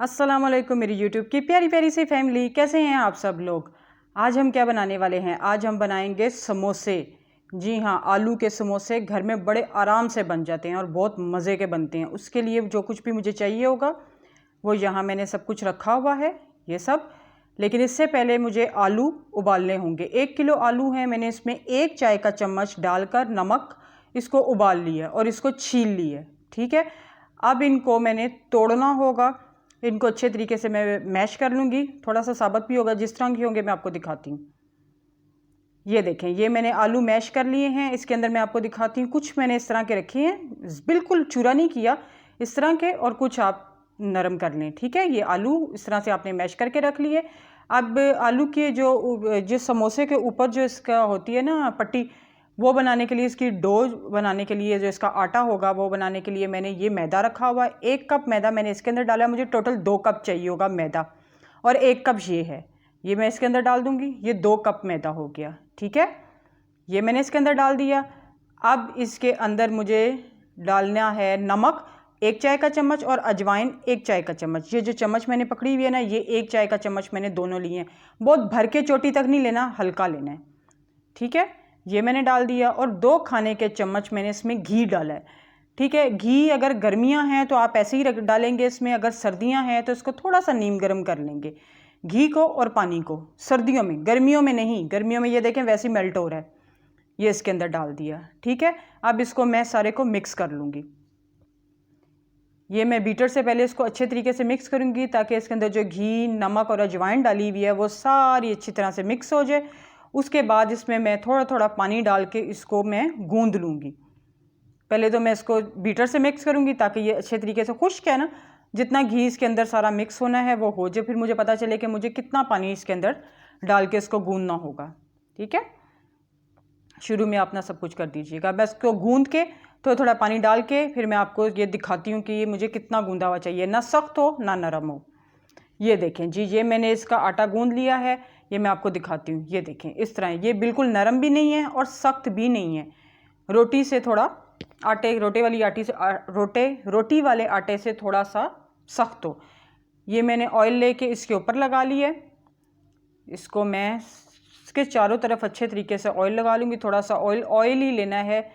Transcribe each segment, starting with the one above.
अस्सलाम वालेकुम मेरी यूट्यूब की प्यारी प्यारी सी फैमिली, कैसे हैं आप सब लोग। आज हम क्या बनाने वाले हैं, आज हम बनाएंगे समोसे। जी हाँ, आलू के समोसे घर में बड़े आराम से बन जाते हैं और बहुत मज़े के बनते हैं। उसके लिए जो कुछ भी मुझे चाहिए होगा वो यहाँ मैंने सब कुछ रखा हुआ है, ये सब। लेकिन इससे पहले मुझे आलू उबालने होंगे। 1 किलो आलू हैं, मैंने इसमें 1 चाय का चम्मच डालकर नमक इसको उबाल लिया और इसको छील लिया। ठीक है, अब इनको मैंने तोड़ना होगा। इनको अच्छे तरीके से मैं मैश कर लूँगी, थोड़ा सा साबुत भी होगा। जिस तरह के होंगे मैं आपको दिखाती हूँ। ये देखें, ये मैंने आलू मैश कर लिए हैं। इसके अंदर मैं आपको दिखाती हूँ, कुछ मैंने इस तरह के रखे हैं, बिल्कुल चूरा नहीं किया इस तरह के, और कुछ आप नरम कर लें। ठीक है, ये आलू इस तरह से आपने मैश करके रख लिए। अब आलू के जो समोसे के ऊपर जो इसका होती है ना पट्टी, वो बनाने के लिए, इसकी डो बनाने के लिए, जो इसका आटा होगा वो बनाने के लिए मैंने ये मैदा रखा हुआ है। 1 कप मैदा मैंने इसके अंदर डाला। मुझे टोटल 2 कप चाहिए होगा मैदा, और 1 कप ये है, ये मैं इसके अंदर डाल दूँगी। ये 2 कप मैदा हो गया। ठीक है, ये मैंने इसके अंदर डाल दिया। अब इसके अंदर मुझे डालना है नमक 1 चाय का चम्मच और अजवाइन 1 चाय का चम्मच। ये जो चम्मच मैंने पकड़ी हुई है ना, ये 1 चाय का चम्मच मैंने दोनों लिए हैं। बहुत भर के चोटी तक नहीं लेना, हल्का लेना है। ठीक है, ये मैंने डाल दिया। और 2 खाने के चम्मच मैंने इसमें घी डाला है। ठीक है, घी अगर गर्मियां हैं तो आप ऐसे ही डालेंगे इसमें, अगर सर्दियां हैं तो इसको थोड़ा सा नीम गर्म कर लेंगे, घी को और पानी को, सर्दियों में, गर्मियों में नहीं। गर्मियों में ये देखें वैसे ही मेल्ट हो रहा है। ये इसके अंदर डाल दिया। ठीक है, अब इसको मैं सारे को मिक्स कर लूँगी। ये मैं बीटर से पहले इसको अच्छे तरीके से मिक्स करूँगी, ताकि इसके अंदर जो घी, नमक और अजवाइन डाली हुई है वो सारी अच्छी तरह से मिक्स हो जाए। उसके बाद इसमें मैं थोड़ा थोड़ा पानी डाल के इसको मैं गूंद लूँगी। पहले तो मैं इसको बीटर से मिक्स करूँगी ताकि ये अच्छे तरीके से खुश्क है ना, जितना घी इसके अंदर सारा मिक्स होना है वो हो जाए। फिर मुझे पता चले कि मुझे कितना पानी इसके अंदर डाल के इसको गूंदना होगा। ठीक है, शुरू में अपना सब कुछ कर दीजिएगा। मैं इसको गूंद के थोड़ा थोड़ा पानी डाल के फिर मैं आपको ये दिखाती हूँ कि ये मुझे कितना गूंदा हुआ चाहिए, ना सख्त हो ना नरम हो। ये देखें जी, ये मैंने इसका आटा गूंद लिया है। ये मैं आपको दिखाती हूँ। ये देखें इस तरह, ये बिल्कुल नरम भी नहीं है और सख्त भी नहीं है। रोटी से थोड़ा रोटी वाले आटे से थोड़ा सा सख्त हो। ये मैंने ऑयल लेके इसके ऊपर लगा लिया है। इसको मैं इसके चारों तरफ अच्छे तरीके से ऑयल लगा लूँगी। थोड़ा सा ऑयल ही लेना है,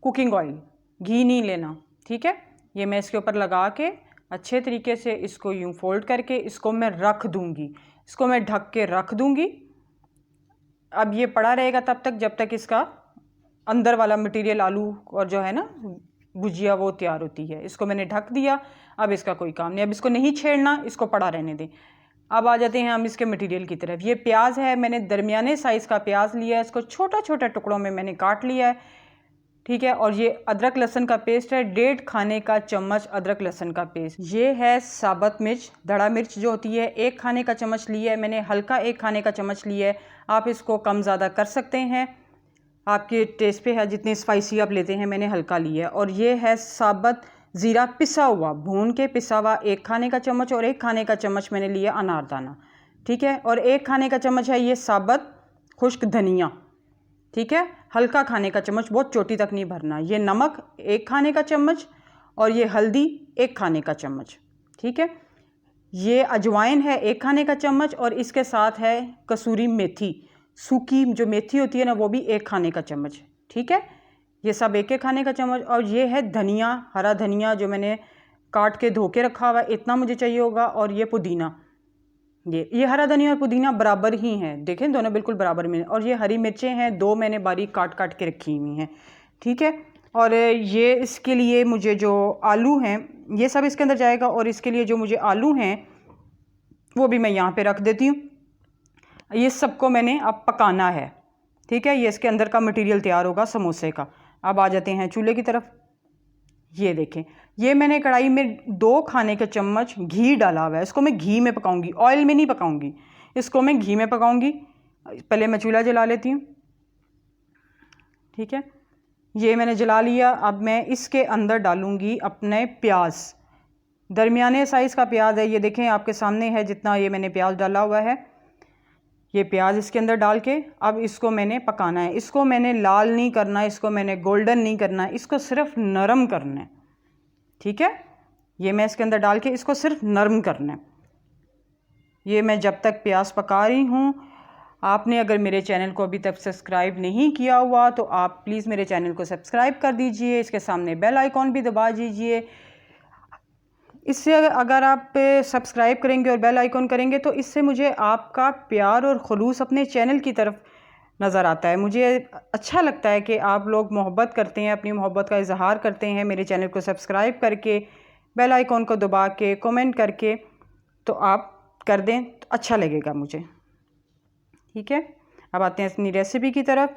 कुकिंग ऑयल, घी नहीं लेना। ठीक है, ये मैं इसके ऊपर लगा के अच्छे तरीके से इसको यूँ फोल्ड करके इसको मैं रख दूँगी। इसको मैं ढक के रख दूँगी। अब ये पड़ा रहेगा तब तक जब तक इसका अंदर वाला मटेरियल, आलू और जो है ना भुजिया, वो तैयार होती है। इसको मैंने ढक दिया। अब इसका कोई काम नहीं, अब इसको नहीं छेड़ना, इसको पड़ा रहने दें। अब आ जाते हैं हम इसके मटेरियल की तरफ। ये प्याज है, मैंने दरमियाने साइज़ का प्याज लिया है, इसको छोटा छोटा टुकड़ों में मैंने काट लिया है। ठीक है, और ये अदरक लहसुन का पेस्ट है, 1.5 खाने का चम्मच अदरक लहसुन का पेस्ट। ये है साबुत मिर्च, धड़ा मिर्च जो होती है, 1 खाने का चम्मच लिया है मैंने। हल्का 1 खाने का चम्मच लिया है। आप इसको कम ज़्यादा कर सकते हैं, आपके टेस्ट पे है, जितनी स्पाइसी आप लेते हैं। मैंने हल्का लिया है। और ये है साबुत ज़ीरा पिसा हुआ, भून के पिसा हुआ, 1 खाने का चम्मच। और 1 खाने का चम्मच मैंने लिया अनारदाना। ठीक है, और 1 खाने का चम्मच है ये साबुत खुश्क धनिया। ठीक है, हल्का खाने का चम्मच, बहुत चोटी तक नहीं भरना। ये नमक 1 खाने का चम्मच, और ये हल्दी 1 खाने का चम्मच। ठीक है, ये अजवाइन है 1 खाने का चम्मच, और इसके साथ है कसूरी मेथी, सूखी जो मेथी होती है ना, वो भी 1 खाने का चम्मच। ठीक है, ये सब 1 खाने का चम्मच। और ये है धनिया, हरा धनिया जो मैंने काट के धो के रखा हुआ है, इतना मुझे चाहिए होगा। और ये पुदीना, ये हरा धनिया और पुदीना बराबर ही हैं, देखें दोनों बिल्कुल बराबर में। और ये हरी मिर्चें हैं, 2 मैंने बारीक काट काट के रखी हुई हैं। ठीक है, और ये इसके लिए मुझे जो आलू हैं, ये सब इसके अंदर जाएगा। और इसके लिए जो मुझे आलू हैं वो भी मैं यहाँ पे रख देती हूँ। ये सबको मैंने अब पकाना है। ठीक है, ये इसके अंदर का मटेरियल तैयार होगा समोसे का। अब आ जाते हैं चूल्हे की तरफ। ये देखें, ये मैंने कढ़ाई में 2 खाने के चम्मच घी डाला हुआ है। इसको मैं घी में पकाऊंगी, ऑयल में नहीं पकाऊंगी, इसको मैं घी में पकाऊंगी। पहले मैं चूल्हा जला लेती हूँ। ठीक है, ये मैंने जला लिया। अब मैं इसके अंदर डालूंगी अपने प्याज, दरमियाने साइज़ का प्याज है। ये देखें आपके सामने है जितना ये मैंने प्याज डाला हुआ है। ये प्याज इसके अंदर डाल के अब इसको मैंने पकाना है। इसको मैंने लाल नहीं करना, इसको मैंने गोल्डन नहीं करना, इसको सिर्फ नरम करना है। ठीक है, ये मैं इसके अंदर डाल के इसको सिर्फ नरम करना है। ये मैं जब तक प्याज पका रही हूँ, आपने अगर मेरे चैनल को अभी तक सब्सक्राइब नहीं किया हुआ तो आप प्लीज़ मेरे चैनल को सब्सक्राइब कर दीजिए, इसके सामने बेल आइकॉन भी दबा दीजिए। इससे अगर आप सब्सक्राइब करेंगे और बेल आइकॉन करेंगे तो इससे मुझे आपका प्यार और खुलूस अपने चैनल की तरफ नज़र आता है। मुझे अच्छा लगता है कि आप लोग मोहब्बत करते हैं, अपनी मोहब्बत का इजहार करते हैं मेरे चैनल को सब्सक्राइब करके, बेल आइकॉन को दबा के, कमेंट करके। तो आप कर दें तो अच्छा लगेगा मुझे। ठीक है, अब आते हैं अपनी रेसिपी की तरफ।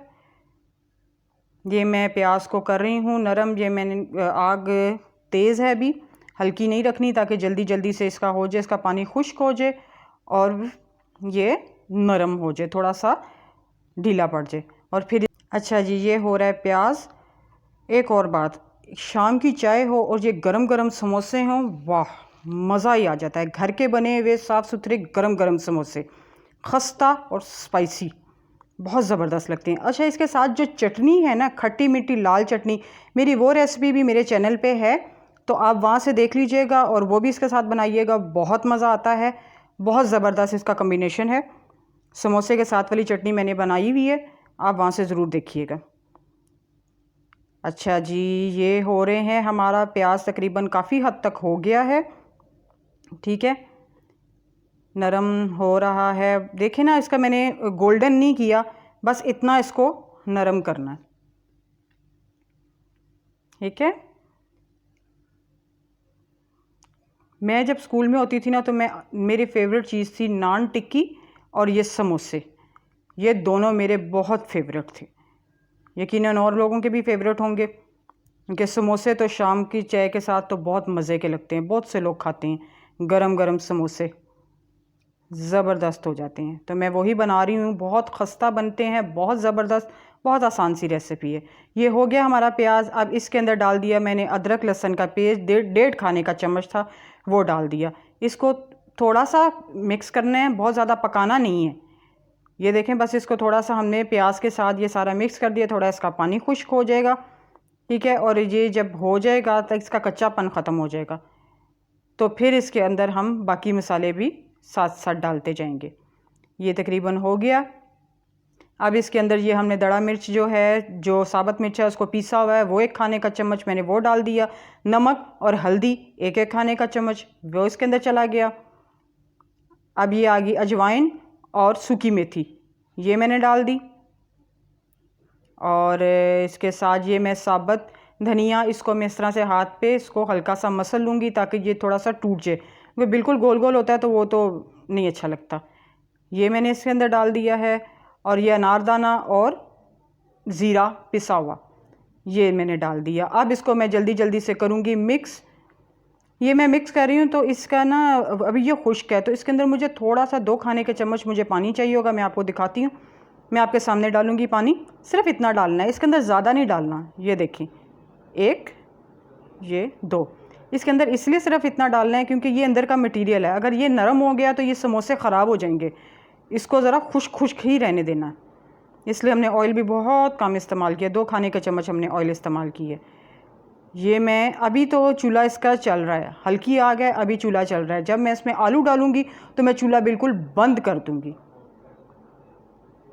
ये मैं प्याज को कर रही हूँ नरम। ये मैंने आग तेज़ है, अभी हल्की नहीं रखनी ताकि जल्दी जल्दी से इसका हो जाए, इसका पानी खुश्क हो जाए और ये नरम हो जाए, थोड़ा सा ढीला पड़ जाए। और फिर अच्छा जी, ये हो रहा है प्याज। एक और बात, शाम की चाय हो और ये गरम गरम समोसे हों, वाह मज़ा ही आ जाता है। घर के बने हुए साफ़ सुथरे गरम गरम समोसे, खस्ता और स्पाइसी, बहुत ज़बरदस्त लगते हैं। अच्छा, इसके साथ जो चटनी है ना, खट्टी मीठी लाल चटनी, मेरी वो रेसिपी भी मेरे चैनल पे है, तो आप वहाँ से देख लीजिएगा और वो भी इसके साथ बनाइएगा, बहुत मज़ा आता है। बहुत ज़बरदस्त इसका कम्बिनेशन है। समोसे के साथ वाली चटनी मैंने बनाई हुई है, आप वहाँ से ज़रूर देखिएगा। अच्छा जी, ये हो रहे हैं, हमारा प्याज तकरीबन काफ़ी हद तक हो गया है। ठीक है, नरम हो रहा है। देखें ना, इसका मैंने गोल्डन नहीं किया, बस इतना इसको नरम करना है। ठीक है, मैं जब स्कूल में होती थी ना तो मेरी फेवरेट चीज़ थी नान टिक्की और ये समोसे। ये दोनों मेरे बहुत फेवरेट थे, यकीनन और लोगों के भी फेवरेट होंगे, क्योंकि समोसे तो शाम की चाय के साथ तो बहुत मज़े के लगते हैं। बहुत से लोग खाते हैं गरम गरम समोसे, ज़बरदस्त हो जाते हैं। तो मैं वही बना रही हूँ, बहुत खस्ता बनते हैं, बहुत ज़बरदस्त, बहुत आसान सी रेसिपी है। ये हो गया हमारा प्याज। अब इसके अंदर डाल दिया मैंने अदरक लहसुन का पेस्ट, डेढ़ खाने का चम्मच था, वो डाल दिया। इसको थोड़ा सा मिक्स करना है, बहुत ज़्यादा पकाना नहीं है। ये देखें, बस इसको थोड़ा सा हमने प्याज के साथ ये सारा मिक्स कर दिया, थोड़ा इसका पानी खुश्क हो जाएगा। ठीक है, और ये जब हो जाएगा तो इसका कच्चापन ख़त्म हो जाएगा, तो फिर इसके अंदर हम बाकी मसाले भी साथ साथ डालते जाएंगे। ये तकरीबन हो गया। अब इसके अंदर ये हमने दड़ा मिर्च जो है, जो साबुत मिर्च है, उसको पीसा हुआ है, वो 1 खाने का चम्मच मैंने वो डाल दिया। नमक और हल्दी 1 खाने का चम्मच, वो इसके अंदर चला गया। अब ये आ गई अजवाइन और सूखी मेथी, ये मैंने डाल दी। और इसके साथ ये मैं साबुत धनिया, इसको मैं इस तरह से हाथ पे इसको हल्का सा मसल लूँगी ताकि ये थोड़ा सा टूट जाए, क्योंकि बिल्कुल गोल गोल होता है तो वो तो नहीं अच्छा लगता। ये मैंने इसके अंदर डाल दिया है। और ये अनारदाना और ज़ीरा पिसा हुआ, ये मैंने डाल दिया। अब इसको मैं जल्दी जल्दी से करूँगी मिक्स। ये मैं मिक्स कर रही हूँ तो इसका ना अभी ये खुश्क है, तो इसके अंदर मुझे थोड़ा सा 2 खाने के चम्मच मुझे पानी चाहिए होगा। मैं आपको दिखाती हूँ, मैं आपके सामने डालूँगी पानी। सिर्फ इतना डालना है, इसके अंदर ज़्यादा नहीं डालना। ये देखें, 1, ये 2, इसके अंदर इसलिए सिर्फ इतना डालना है क्योंकि ये अंदर का मटेरियल है। अगर ये नरम हो गया तो ये समोसे ख़राब हो जाएंगे, इसको ज़रा खुश्क ही रहने देना। इसलिए हमने ऑयल भी बहुत कम इस्तेमाल किया, 2 खाने के चम्मच हमने ऑयल इस्तेमाल की है। ये मैं अभी तो चूल्हा इसका चल रहा है, हल्की आग है, अभी चूल्हा चल रहा है। जब मैं इसमें आलू डालूँगी तो मैं चूल्हा बिल्कुल बंद कर दूँगी।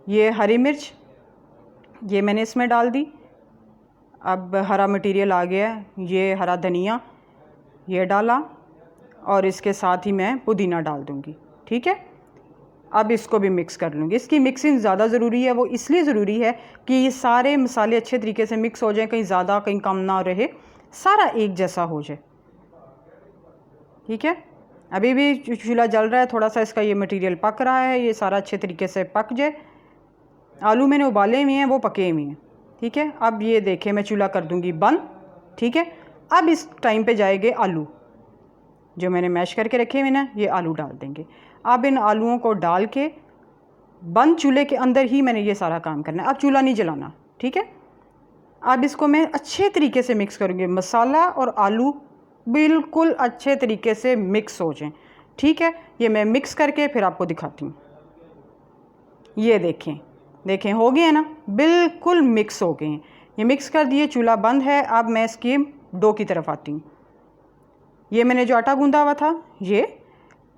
ये हरी मिर्च ये मैंने इसमें डाल दी। अब हरा मटेरियल आ गया है, ये हरा धनिया ये डाला और इसके साथ ही मैं पुदीना डाल दूँगी। ठीक है, अब इसको भी मिक्स कर लूँगी। इसकी मिक्सिंग ज़्यादा ज़रूरी है, वो इसलिए ज़रूरी है कि ये सारे मसाले अच्छे तरीके से मिक्स हो जाएं, कहीं ज़्यादा कहीं कम ना रहे, सारा एक जैसा हो जाए। ठीक है, अभी भी चूल्हा जल रहा है, थोड़ा सा इसका ये मटेरियल पक रहा है, ये सारा अच्छे तरीके से पक जाए। आलू मैंने उबाले हुए हैं, वो पके हुए हैं। ठीक है, अब ये देखें मैं चूल्हा कर दूँगी बंद। ठीक है, अब इस टाइम पे जाएंगे आलू जो मैंने मैश करके रखे हुए ना, ये आलू डाल देंगे। अब इन आलूओं को डाल के बंद चूल्हे के अंदर ही मैंने ये सारा काम करना है, अब चूल्हा नहीं जलाना। ठीक है, अब इसको मैं अच्छे तरीके से मिक्स करूँगी, मसाला और आलू बिल्कुल अच्छे तरीके से मिक्स हो जाएं। ठीक है, ये मैं मिक्स करके फिर आपको दिखाती हूँ। ये देखें हो गए हैं ना, बिल्कुल मिक्स हो गए हैं। ये मिक्स कर दिए, चूल्हा बंद है। अब मैं इसकी डो की तरफ आती हूँ। ये मैंने जो आटा गूंदा हुआ था, ये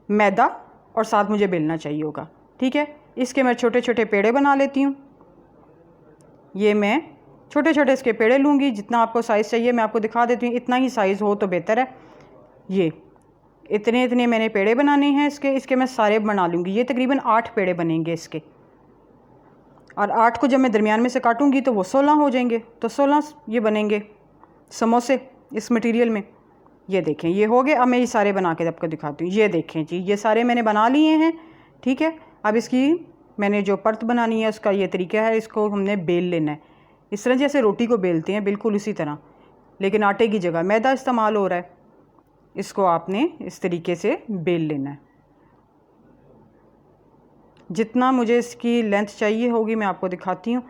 मैदा और साथ मुझे बेलना चाहिए होगा। ठीक है, इसके मैं छोटे छोटे पेड़े बना लेती हूँ। ये मैं छोटे छोटे इसके पेड़े लूँगी, जितना आपको साइज़ चाहिए मैं आपको दिखा देती हूँ, इतना ही साइज़ हो तो बेहतर है। ये इतने इतने मैंने पेड़े बनाने हैं इसके मैं सारे बना लूँगी। ये तकरीबन 8 पेड़े बनेंगे इसके, और 8 को जब मैं दरमियान में से काटूँगी तो वो 16 हो जाएंगे। तो 16 ये बनेंगे समोसे इस मटेरियल में। ये देखें, ये हो गए। अब मैं ये सारे बना के आपको दिखाती हूँ। ये देखें जी, ये सारे मैंने बना लिए हैं। ठीक है, अब इसकी मैंने जो परत बनानी है उसका ये तरीका है, इसको हमने बेल लेना है इस तरह जैसे रोटी को बेलते हैं, बिल्कुल इसी तरह, लेकिन आटे की जगह मैदा इस्तेमाल हो रहा है। इसको आपने इस तरीके से बेल लेना है। जितना मुझे इसकी लेंथ चाहिए होगी मैं आपको दिखाती हूँ,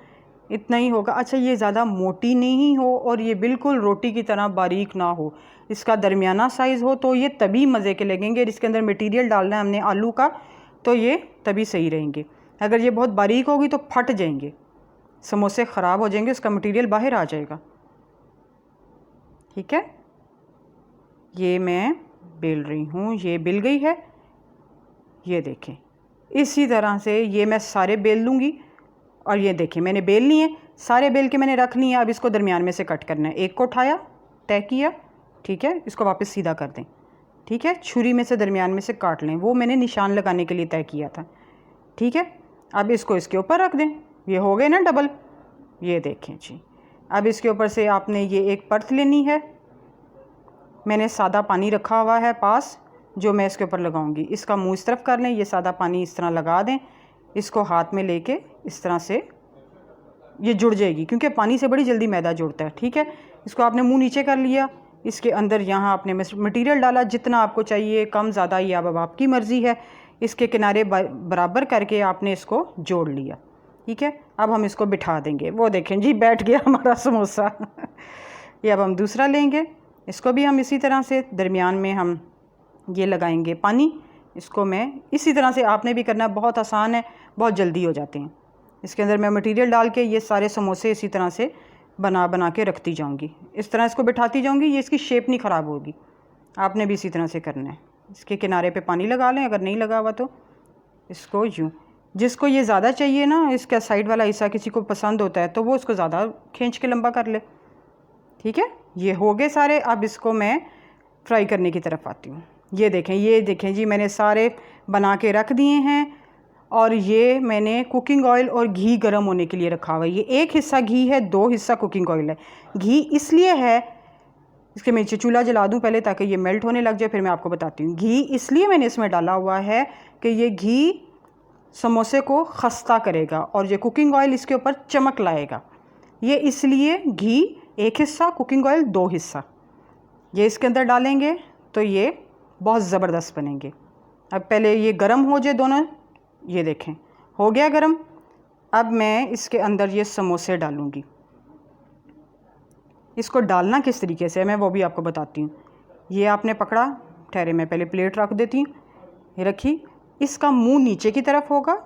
इतना ही होगा। अच्छा, ये ज़्यादा मोटी नहीं हो और ये बिल्कुल रोटी की तरह बारीक ना हो, इसका दरमियाना साइज़ हो, तो ये तभी मज़े के लगेंगे। इसके अंदर मटेरियल डालना है हमने आलू का, तो ये तभी सही रहेंगे। अगर ये बहुत बारीक होगी तो फट जाएंगे, समोसे ख़राब हो जाएंगे, उसका मटेरियल बाहर आ जाएगा। ठीक है, ये मैं बेल रही हूँ, ये बेल गई है। ये देखें, इसी तरह से ये मैं सारे बेल लूँगी। और ये देखें, मैंने बेल लिए, सारे बेल के मैंने रख लिए। अब इसको दरमियान में से कट करना है। एक को उठाया, तय किया, ठीक है, इसको वापस सीधा कर दें। ठीक है, छुरी में से दरमियान में से काट लें, वो मैंने निशान लगाने के लिए तय किया था। ठीक है, अब इसको इसके ऊपर रख दें। ये हो गए ना डबल। ये देखें जी, अब इसके ऊपर से आपने ये एक परत लेनी है। मैंने सादा पानी रखा हुआ है पास, जो मैं इसके ऊपर लगाऊंगी। इसका मुंह इस तरफ कर लें, ये सादा पानी इस तरह लगा दें। इसको हाथ में लेके इस तरह से ये जुड़ जाएगी, क्योंकि पानी से बड़ी जल्दी मैदा जुड़ता है। ठीक है, इसको आपने मुंह नीचे कर लिया, इसके अंदर यहाँ आपने मटेरियल डाला जितना आपको चाहिए, कम ज़्यादा ये अब आपकी मर्ज़ी है। इसके किनारे बराबर करके आपने इसको जोड़ लिया। ठीक है, अब हम इसको बिठा देंगे। वो देखें जी, बैठ गया हमारा समोसा। ये अब हम दूसरा लेंगे, इसको भी हम इसी तरह से दरमियान में हम ये लगाएंगे पानी। इसको मैं इसी तरह से आपने भी करना है, बहुत आसान है, बहुत जल्दी हो जाते हैं। इसके अंदर मैं मटेरियल डाल के ये सारे समोसे इसी तरह से बना के रखती जाऊंगी। इस तरह इसको बिठाती जाऊंगी, ये इसकी शेप नहीं ख़राब होगी। आपने भी इसी तरह से करना है। इसके किनारे पे पानी लगा लें, अगर नहीं लगा हुआ तो इसको यूँ, जिसको ये ज़्यादा चाहिए ना, इसका साइड वाला हिस्सा किसी को पसंद होता है तो वो इसको ज़्यादा खींच के लंबा कर ले। ठीक है, ये हो गए सारे। अब इसको मैं फ्राई करने की तरफ आती हूँ। ये देखें जी, मैंने सारे बना के रख दिए हैं। और ये मैंने कुकिंग ऑयल और घी गर्म होने के लिए रखा हुआ है। ये एक हिस्सा घी है, 2 हिस्सा कुकिंग ऑयल है। घी इसलिए है, इसके मैं चूल्हा जला दूँ पहले ताकि ये मेल्ट होने लग जाए, फिर मैं आपको बताती हूँ। घी इसलिए मैंने इसमें डाला हुआ है कि ये घी समोसे को खस्ता करेगा और ये कुकिंग ऑयल इसके ऊपर चमक लाएगा। ये इसलिए घी एक हिस्सा, कुकिंग ऑयल 2 हिस्सा, ये इसके अंदर डालेंगे तो ये बहुत ज़बरदस्त बनेंगे। अब पहले ये गरम हो जाए दोनों। ये देखें, हो गया गरम। अब मैं इसके अंदर ये समोसे डालूँगी। इसको डालना किस तरीके से मैं वो भी आपको बताती हूँ। ये आपने पकड़ा, ठहरे मैं पहले प्लेट रख देती हूँ। ये रखी, इसका मुंह नीचे की तरफ होगा,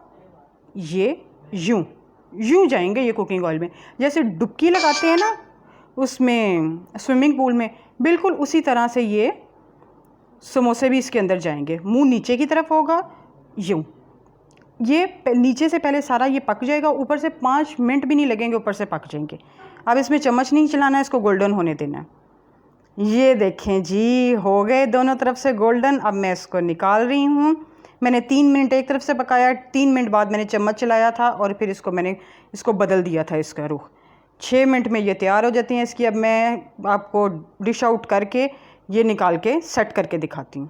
ये यूँ जाएंगे ये कुकिंग ऑयल में, जैसे डुबकी लगाते हैं ना उसमें स्विमिंग पूल में, बिल्कुल उसी तरह से ये समोसे भी इसके अंदर जाएंगे। मुंह नीचे की तरफ होगा, यूँ। ये नीचे से पहले सारा ये पक जाएगा, ऊपर से 5 मिनट भी नहीं लगेंगे, ऊपर से पक जाएंगे। अब इसमें चम्मच नहीं चलाना है, इसको गोल्डन होने देना है। ये देखें जी, हो गए दोनों तरफ से गोल्डन। अब मैं इसको निकाल रही हूँ। मैंने 3 मिनट एक तरफ से पकाया, 3 मिनट बाद मैंने चम्मच चलाया था और फिर मैंने इसको बदल दिया था इसका रुख। 6 मिनट में ये तैयार हो जाती हैं इसकी। अब मैं आपको डिश आउट करके ये निकाल के सेट करके दिखाती हूँ।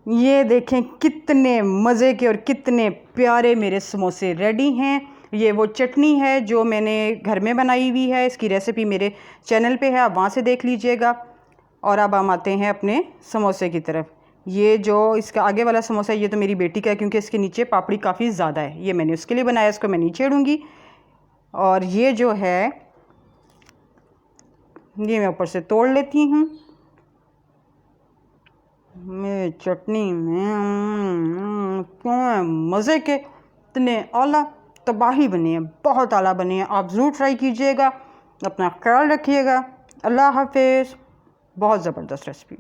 ये देखें कितने मज़े के और कितने प्यारे मेरे समोसे रेडी हैं। ये वो चटनी है जो मैंने घर में बनाई हुई है, इसकी रेसिपी मेरे चैनल पे है, आप वहाँ से देख लीजिएगा। और अब हम आते हैं अपने समोसे की तरफ। ये जो इसका आगे वाला समोसा है ये तो मेरी बेटी का है, क्योंकि इसके नीचे पापड़ी काफ़ी ज़्यादा है, ये मैंने उसके लिए बनाया, इसको मैं नहीं छेड़ूँगी। और ये जो है ये मैं ऊपर से तोड़ लेती हूँ। मेरी चटनी में मज़े के इतने आला तबाही बनी है, बहुत आला बनी है। आप ज़रूर ट्राई कीजिएगा, अपना ख्याल रखिएगा। अल्लाह हाफिज़। बहुत ज़बरदस्त रेसिपी है।